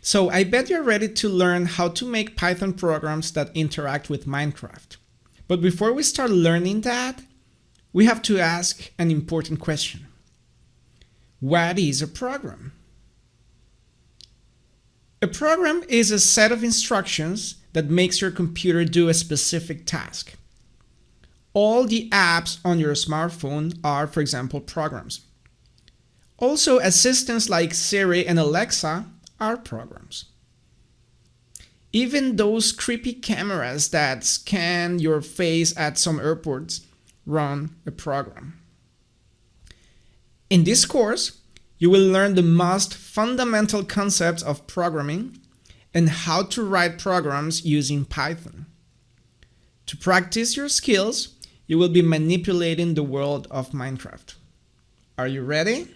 So I bet you're ready to learn how to make Python programs that interact with Minecraft. But before we start learning that, we have to ask an important question. What is a program? A program is a set of instructions that makes your computer do a specific task. All the apps on your smartphone are, for example, programs. Also, assistants like Siri and Alexa are programs. Even those creepy cameras that scan your face at some airports run a program. In this course, you will learn the most fundamental concepts of programming and how to write programs using Python. To practice your skills, you will be manipulating the world of Minecraft. Are you ready?